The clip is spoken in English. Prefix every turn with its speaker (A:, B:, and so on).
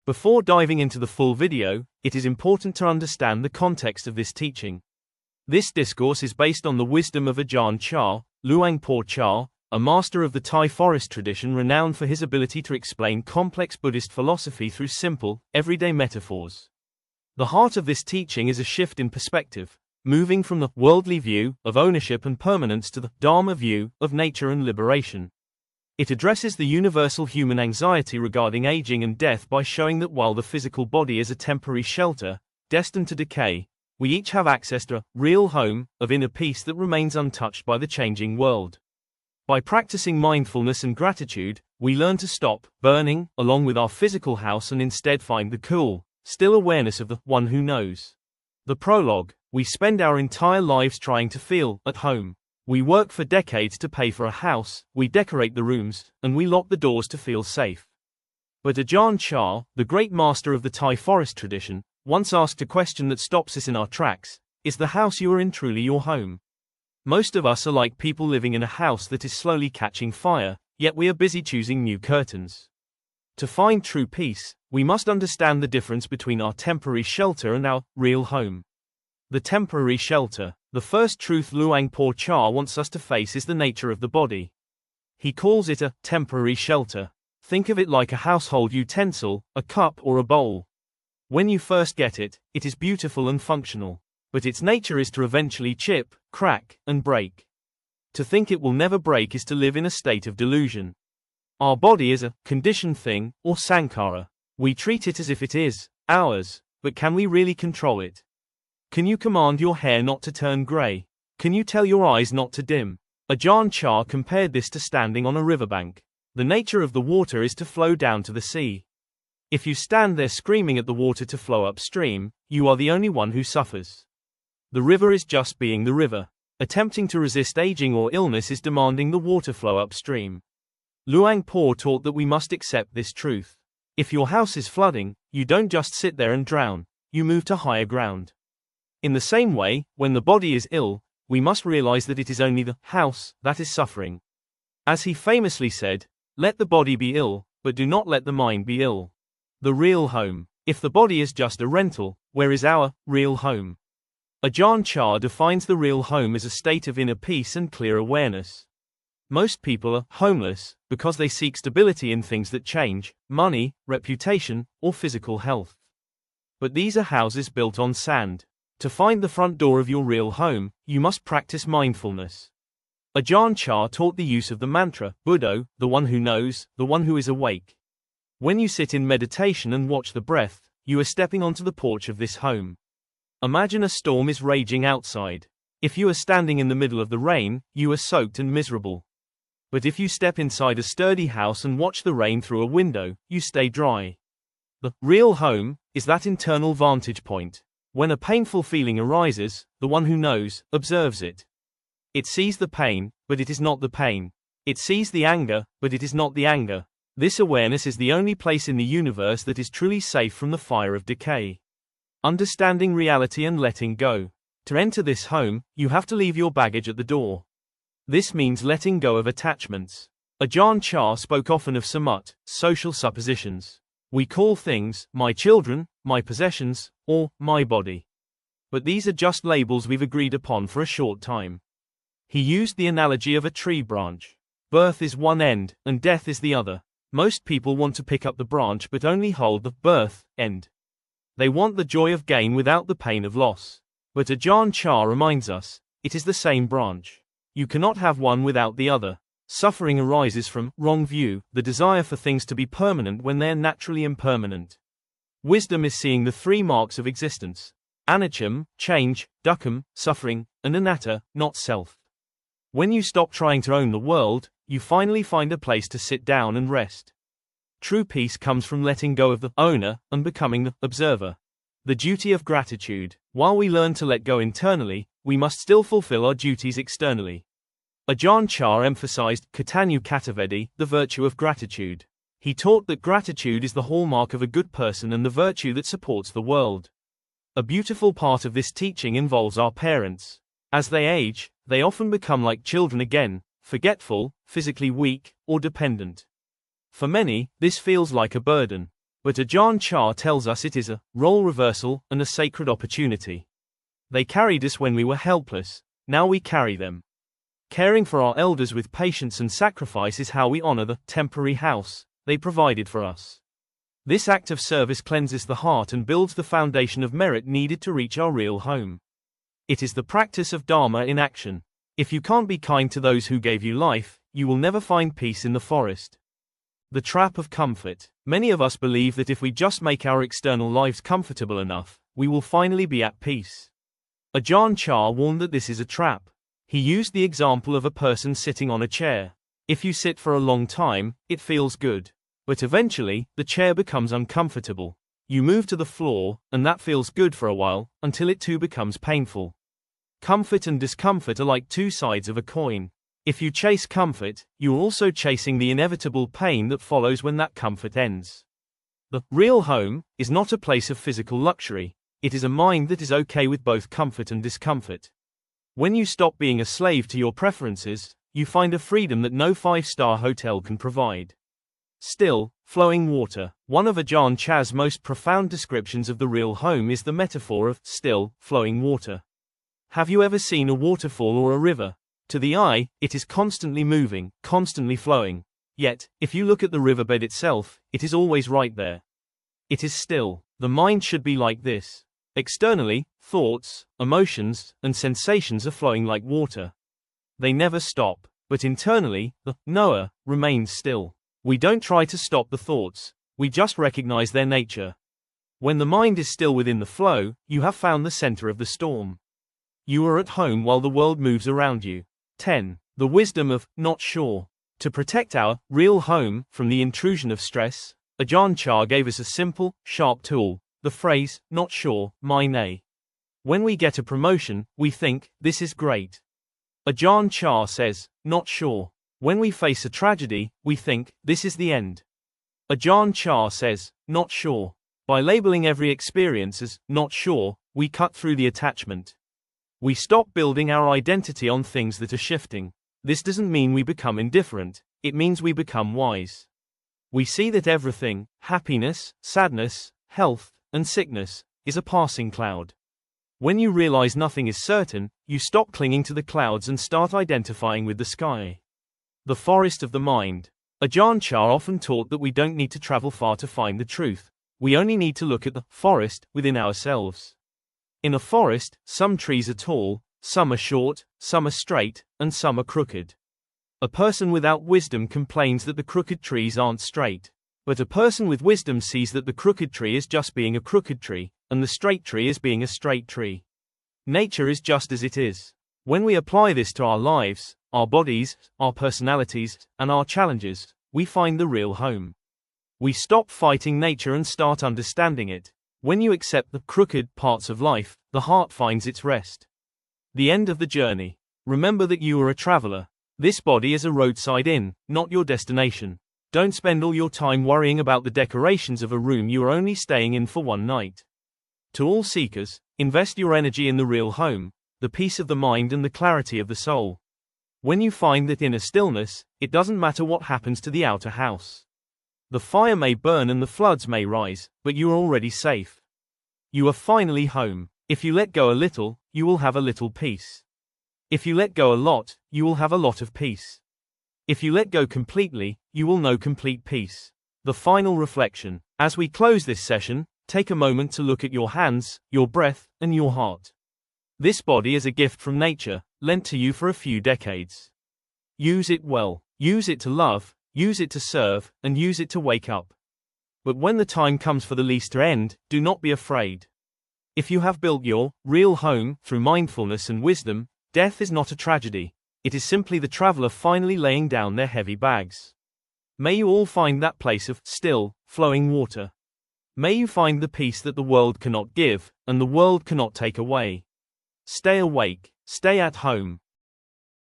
A: Before diving into the full video, it is important to understand the context of this teaching. This discourse is based on the wisdom of Ajahn Chah, Luangpo Chah, a master of the Thai forest tradition renowned for his ability to explain complex Buddhist philosophy through simple, everyday metaphors. The heart of this teaching is a shift in perspective, moving from the worldly view of ownership and permanence to the Dharma view of nature and liberation. It addresses the universal human anxiety regarding aging and death by showing that while the physical body is a temporary shelter, destined to decay, we each have access to a real home of inner peace that remains untouched by the changing world. By practicing mindfulness and gratitude, we learn to stop burning along with our physical house and instead find the cool, still awareness of the one who knows. The prologue: we spend our entire lives trying to feel at home. We work for decades to pay for a house, we decorate the rooms, and we lock the doors to feel safe. But Ajahn Chah, the great master of the Thai forest tradition, once asked a question that stops us in our tracks: is the house you are in truly your home? Most of us are like people living in a house that is slowly catching fire, yet we are busy choosing new curtains. To find true peace, we must understand the difference between our temporary shelter and our real home. The temporary shelter. The first truth Luangpo Chah wants us to face is the nature of the body. He calls it a temporary shelter. Think of it like a household utensil, a cup or a bowl. When you first get it, it is beautiful and functional. But its nature is to eventually chip, crack, and break. To think it will never break is to live in a state of delusion. Our body is a conditioned thing, or sankhara. We treat it as if it is ours, but can we really control it? Can you command your hair not to turn grey? Can you tell your eyes not to dim? Ajahn Chah compared this to standing on a riverbank. The nature of the water is to flow down to the sea. If you stand there screaming at the water to flow upstream, you are the only one who suffers. The river is just being the river. Attempting to resist aging or illness is demanding the water flow upstream. Luangpo taught that we must accept this truth. If your house is flooding, you don't just sit there and drown, you move to higher ground. In the same way, when the body is ill, we must realize that it is only the house that is suffering. As he famously said, "Let the body be ill, but do not let the mind be ill." The real home. If the body is just a rental, where is our real home? Ajahn Chah defines the real home as a state of inner peace and clear awareness. Most people are homeless because they seek stability in things that change: money, reputation, or physical health. But these are houses built on sand. To find the front door of your real home, you must practice mindfulness. Ajahn Chah taught the use of the mantra, Buddho, the one who knows, the one who is awake. When you sit in meditation and watch the breath, you are stepping onto the porch of this home. Imagine a storm is raging outside. If you are standing in the middle of the rain, you are soaked and miserable. But if you step inside a sturdy house and watch the rain through a window, you stay dry. The real home is that internal vantage point. When a painful feeling arises, the one who knows observes it. It sees the pain, but it is not the pain. It sees the anger, but it is not the anger. This awareness is the only place in the universe that is truly safe from the fire of decay. Understanding reality and letting go. To enter this home, you have to leave your baggage at the door. This means letting go of attachments. Ajahn Chah spoke often of samut, social suppositions. We call things my children, my possessions, or my body. But these are just labels we've agreed upon for a short time. He used the analogy of a tree branch. Birth is one end, and death is the other. Most people want to pick up the branch but only hold the birth end. They want the joy of gain without the pain of loss. But Ajahn Chah reminds us, it is the same branch. You cannot have one without the other. Suffering arises from wrong view, the desire for things to be permanent when they are naturally impermanent. Wisdom is seeing the three marks of existence: anicca, change; dukkha, suffering; and anatta, not self. When you stop trying to own the world, you finally find a place to sit down and rest. True peace comes from letting go of the owner and becoming the observer. The duty of gratitude. While we learn to let go internally, we must still fulfill our duties externally. Ajahn Chah emphasized Katanyu Katavedi, the virtue of gratitude. He taught that gratitude is the hallmark of a good person and the virtue that supports the world. A beautiful part of this teaching involves our parents. As they age, they often become like children again, forgetful, physically weak, or dependent. For many, this feels like a burden. But Ajahn Chah tells us it is a role reversal and a sacred opportunity. They carried us when we were helpless, now we carry them. Caring for our elders with patience and sacrifice is how we honor the temporary house they provided for us. This act of service cleanses the heart and builds the foundation of merit needed to reach our real home. It is the practice of Dharma in action. If you can't be kind to those who gave you life, you will never find peace in the forest. The trap of comfort. Many of us believe that if we just make our external lives comfortable enough, we will finally be at peace. Ajahn Chah warned that this is a trap. He used the example of a person sitting on a chair. If you sit for a long time, it feels good. But eventually, the chair becomes uncomfortable. You move to the floor, and that feels good for a while, until it too becomes painful. Comfort and discomfort are like two sides of a coin. If you chase comfort, you are also chasing the inevitable pain that follows when that comfort ends. The real home is not a place of physical luxury. It is a mind that is okay with both comfort and discomfort. When you stop being a slave to your preferences, you find a freedom that no five-star hotel can provide. Still, flowing water. One of Ajahn Chah's most profound descriptions of the real home is the metaphor of still, flowing water. Have you ever seen a waterfall or a river? To the eye, it is constantly moving, constantly flowing. Yet, if you look at the riverbed itself, it is always right there. It is still. The mind should be like this. Externally, thoughts, emotions, and sensations are flowing like water. They never stop. But internally, the knower remains still. We don't try to stop the thoughts. We just recognize their nature. When the mind is still within the flow, you have found the center of the storm. You are at home while the world moves around you. 10. The wisdom of not sure. To protect our real home from the intrusion of stress, Ajahn Chah gave us a simple, sharp tool, the phrase, not sure, my nay. When we get a promotion, we think, this is great. Ajahn Chah says, not sure. When we face a tragedy, we think, this is the end. Ajahn Chah says, not sure. By labeling every experience as not sure, we cut through the attachment. We stop building our identity on things that are shifting. This doesn't mean we become indifferent, it means we become wise. We see that everything, happiness, sadness, health, and sickness, is a passing cloud. When you realize nothing is certain, you stop clinging to the clouds and start identifying with the sky. The forest of the mind. Ajahn Chah often taught that we don't need to travel far to find the truth. We only need to look at the forest within ourselves. In a forest, some trees are tall, some are short, some are straight, and some are crooked. A person without wisdom complains that the crooked trees aren't straight. But a person with wisdom sees that the crooked tree is just being a crooked tree, and the straight tree is being a straight tree. Nature is just as it is. When we apply this to our lives, our bodies, our personalities, and our challenges, we find the real home. We stop fighting nature and start understanding it. When you accept the crooked parts of life, the heart finds its rest. The end of the journey. Remember that you are a traveler. This body is a roadside inn, not your destination. Don't spend all your time worrying about the decorations of a room you are only staying in for one night. To all seekers, invest your energy in the real home, the peace of the mind and the clarity of the soul. When you find that inner stillness, it doesn't matter what happens to the outer house. The fire may burn and the floods may rise, but you are already safe. You are finally home. If you let go a little, you will have a little peace. If you let go a lot, you will have a lot of peace. If you let go completely, you will know complete peace. The final reflection. As we close this session, take a moment to look at your hands, your breath, and your heart. This body is a gift from nature, lent to you for a few decades. Use it well. Use it to love, use it to serve, and use it to wake up. But when the time comes for the lease to end, do not be afraid. If you have built your real home through mindfulness and wisdom, death is not a tragedy. It is simply the traveler finally laying down their heavy bags. May you all find that place of still, flowing water. May you find the peace that the world cannot give, and the world cannot take away. Stay awake, stay at home,